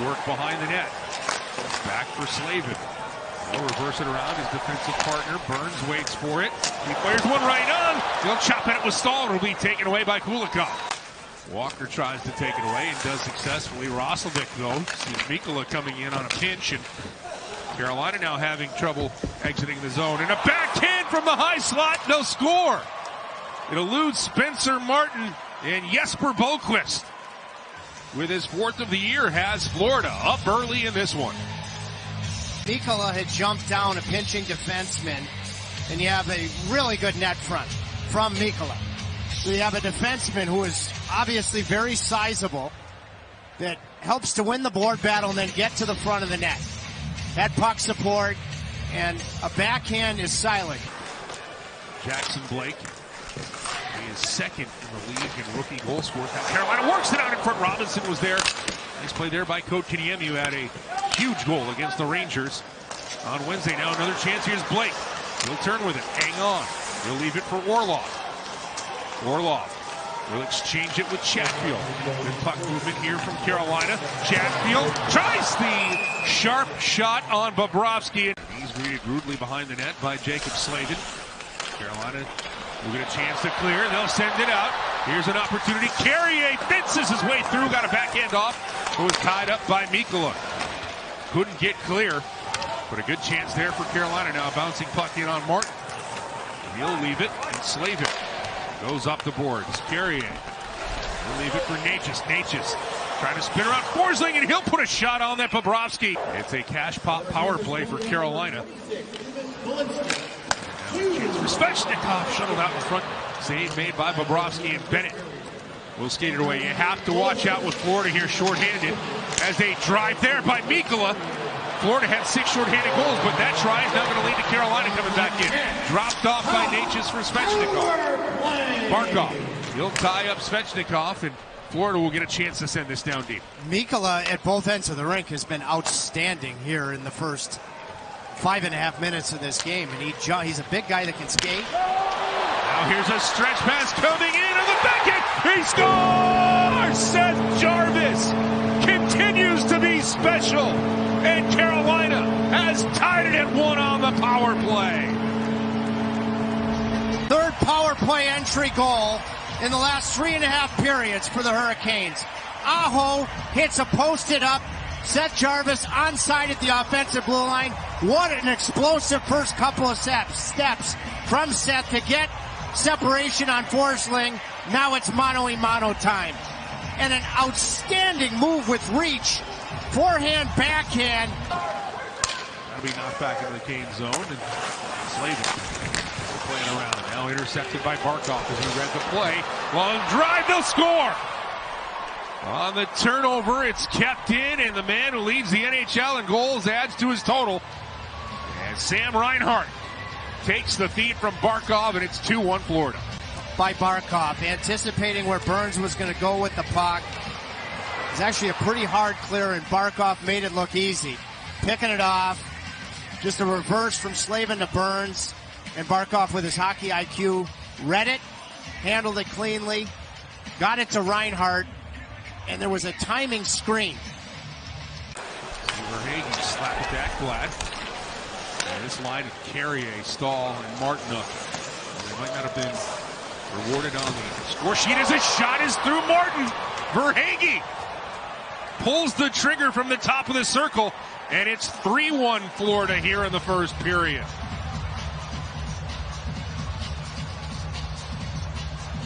work behind the net. Back for Slavin. He'll reverse it around his defensive partner. Burns waits for it. He fires one right on. He'll chop at it with Stahl. It'll be taken away by Kulikov. Walker tries to take it away and does successfully. Roslovic, though, sees Mikkola coming in on a pinch, and Carolina now having trouble exiting the zone. And a backhand from the high slot. No score. It eludes Spencer Martin, and Jesper Boqvist, with his 4th of the year, has Florida up early in this one. Mikkola had jumped down a pinching defenseman, and you have a really good net front from Mikkola. So you have a defenseman who is obviously very sizable that helps to win the board battle and then get to the front of the net. That puck support and a backhand is silent. Jackson Blake, he is second in the league in rookie goal scorer. Carolina works it out in front. Robinson was there. Nice play there by Kotkaniemi, who had a huge goal against the Rangers on Wednesday. Now another chance. Here's Blake. He'll turn with it. Hang on. He'll leave it for Orlov. Orlov will exchange it with Chatfield. Good puck movement here from Carolina. Chatfield tries the sharp shot on Bobrovsky. He's greeted rudely behind the net by Jacob Slavin. Carolina will get a chance to clear. They'll send it out. Here's an opportunity. Carrier fences his way through. Got a backhand off. It was tied up by Mikkola. Couldn't get clear, but a good chance there for Carolina. Now a bouncing puck in on Martin. He'll leave it, and Slavin goes up the boards. Carrier. He'll leave it for Natchez. Natchez trying to spin around Forsling, and he'll put a shot on that Bobrovsky. It's a cash pop power play for Carolina. Chance for Svechnikov, shuttled out in front. Save made by Bobrovsky, and Bennett will skate it away. You have to watch out with Florida here shorthanded as they drive there by Mikkola. Florida had 6 shorthanded goals, but that try is now going to lead to Carolina coming back in. Dropped off by Natchez for Svechnikov. Barkov, he'll tie up Svechnikov, and Florida will get a chance to send this down deep. Mikkola at both ends of the rink has been outstanding here in the first 5.5 minutes of this game, and he's a big guy that can skate. Now here's a stretch pass coming in on the back end. He scores! Seth Jarvis continues to be special, and Carolina has tied it at 1 on the power play. 3rd power play entry goal in the last 3.5 periods for the Hurricanes. Aho hits a posted up. Seth Jarvis onside at the offensive blue line. What an explosive first couple of steps from Seth to get separation on Forsling. Now it's mano-a-mano time. And an outstanding move with reach. Forehand, backhand. That'll be knocked back into the Kane zone, and Slavin playing around. Now intercepted by Barkov as he read the play. Long drive, they'll score! On the turnover, it's kept in, and the man who leads the NHL in goals adds to his total. And Sam Reinhart takes the feed from Barkov, and it's 2-1 Florida. By Barkov, anticipating where Burns was going to go with the puck. It's actually a pretty hard clear, and Barkov made it look easy. Picking it off. Just a reverse from Slavin to Burns. And Barkov, with his hockey IQ, read it, handled it cleanly, got it to Reinhart, and there was a timing screen. Verhaeghe slapped it back flat. And this line of Carrier, Stahl, and Martinuk, they might not have been rewarded on the score sheet as a shot is through Martin. Verhaeghe pulls the trigger from the top of the circle, and it's 3-1 Florida here in the first period.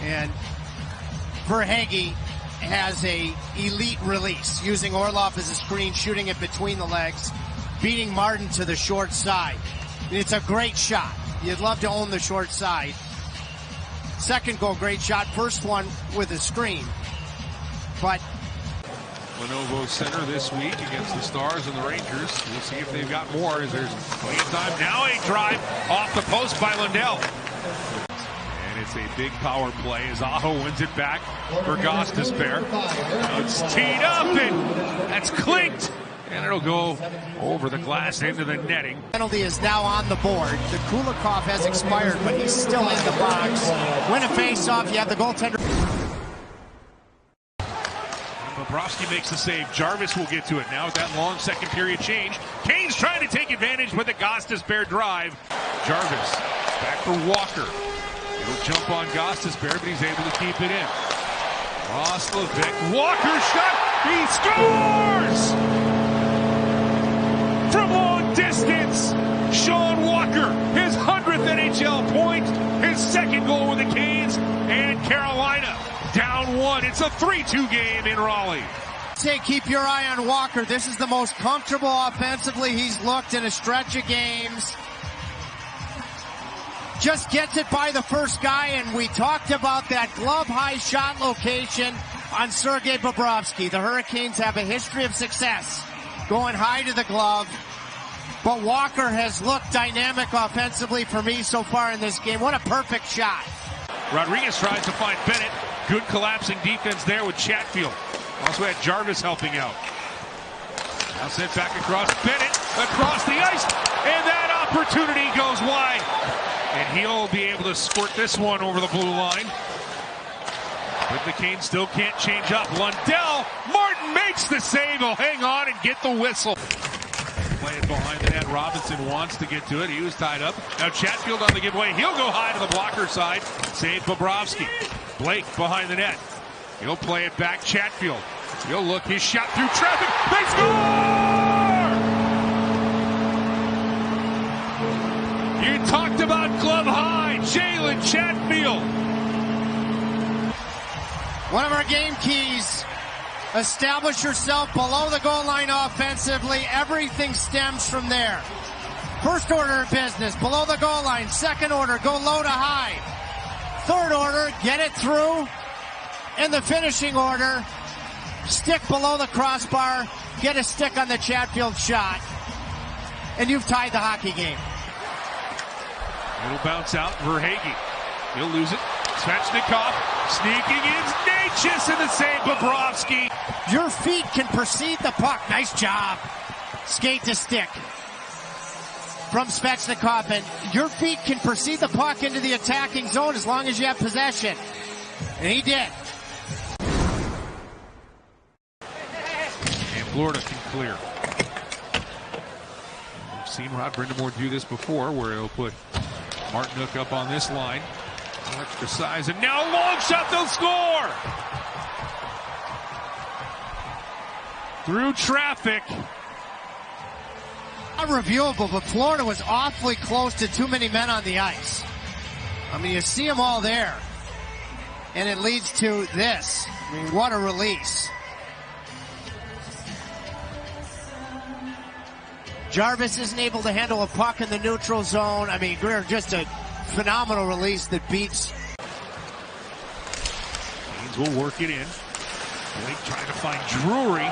And Verhaeghe has a elite release, using Orlov as a screen, shooting it between the legs, beating Martin to the short side. It's a great shot. You'd love to own the short side. Second goal, great shot. First one with a screen. But Lenovo Center this week against the Stars and the Rangers. We'll see if they've got more as there's plenty of time. Now a drive off the post by Lundell. And it's a big power play as Aho wins it back for Gostisbehere. Now it's teed up, and that's clinked. And it'll go over the glass into the netting. Penalty is now on the board. The Kulikov has expired, but he's still in the box. Win a face-off, you have the goaltender. Bobrovsky makes the save. Jarvis will get to it now with that long second period change. Canes trying to take advantage with the Gostisbehere drive. Jarvis back for Walker. He'll jump on Gostisbehere, but he's able to keep it in. Roslovic, Walker shot, he scores! From long distance, Sean Walker, his 100th NHL point, his second goal with the Canes, and Carolina down one. It's a 3-2 game in Raleigh. Say keep your eye on Walker. This is the most comfortable offensively he's looked in a stretch of games. Just gets it by the first guy, and we talked about that glove-high shot location on Sergei Bobrovsky. The Hurricanes have a history of success going high to the glove, but Walker has looked dynamic offensively for me so far in this game. What a perfect shot. Rodriguez tries to find Bennett. Good collapsing defense there with Chatfield. Also had Jarvis helping out. Now sent back across, Bennett across the ice, and that opportunity goes wide. And he'll be able to squirt this one over the blue line. But the Canes still can't change up. Lundell, Martin makes the save. He'll hang on and get the whistle. Play it behind the net. Robinson wants to get to it. He was tied up. Now Chatfield on the giveaway. He'll go high to the blocker side. Save Bobrovsky. Blake behind the net. He'll play it back. Chatfield. He'll look. His shot through traffic. They score! You talked about glove high. Jalen Chatfield. One of our game keys. Establish yourself below the goal line offensively. Everything stems from there. First order of business, below the goal line. Second order, go low to high. Third order, get it through. In the finishing order, stick below the crossbar, get a stick on the Chatfield shot, and you've tied the hockey game. It'll bounce out. Verhaeghe. He'll lose it. Svechnikov sneaking in. Natchez in the save. Bobrovsky. Your feet can precede the puck. Nice job. Skate to stick from Svechnikov, and your feet can precede the puck into the attacking zone as long as you have possession. And he did. And Florida can clear. We've seen Rod Brindamore do this before, where he'll put Martinook up on this line. Extra size, and now long shot, they'll score! Through traffic. Not reviewable, but Florida was awfully close to too many men on the ice. I mean, you see them all there. And it leads to this. I mean, what a release. Jarvis isn't able to handle a puck in the neutral zone. I mean, Greer, just a phenomenal release that beats. Canes will work it in. Blake trying to find Drury.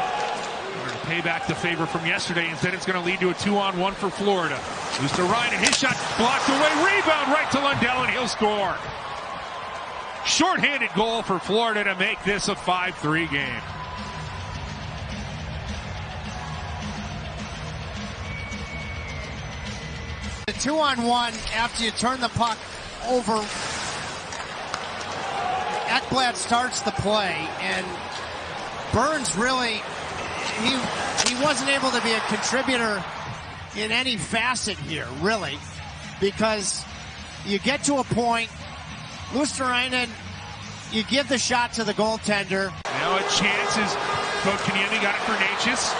To pay back the favor from yesterday. Instead, it's going to lead to a 2-on-1 for Florida. Loose to Ryan, and his shot blocked away. Rebound right to Lundell, and he'll score. Short-handed goal for Florida to make this a 5-3 game. The 2-on-1 after you turn the puck over. Ekblad starts the play, and Burns really, he wasn't able to be a contributor in any facet here, really, because you get to a point, Luosterainen, you give the shot to the goaltender. Now a chance is Kotkaniemi got it for Natchez.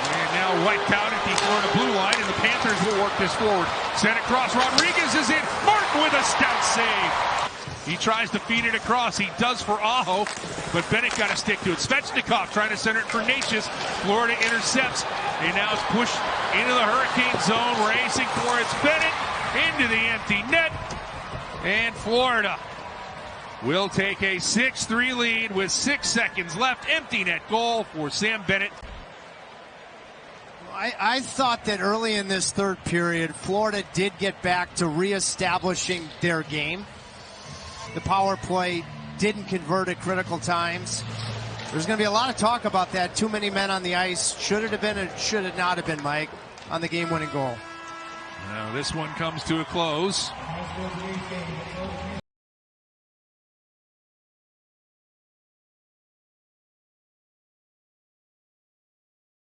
And now wiped out at the Florida blue line, and the Panthers will work this forward. Sent across, Rodriguez is in, Martin with a stout save. He tries to feed it across. He does for Aho, but Bennett got to stick to it. Svechnikov trying to center it for Natchez. Florida intercepts, and now it's pushed into the Hurricane zone. Racing for it's Bennett into the empty net, and Florida will take a 6-3 lead with 6 seconds left. Empty net goal for Sam Bennett. I thought that early in this third period, Florida did get back to reestablishing their game. The power play didn't convert at critical times. There's going to be a lot of talk about that. Too many men on the ice. Should it have been or should it not have been, Mike, on the game-winning goal? Now this one comes to a close.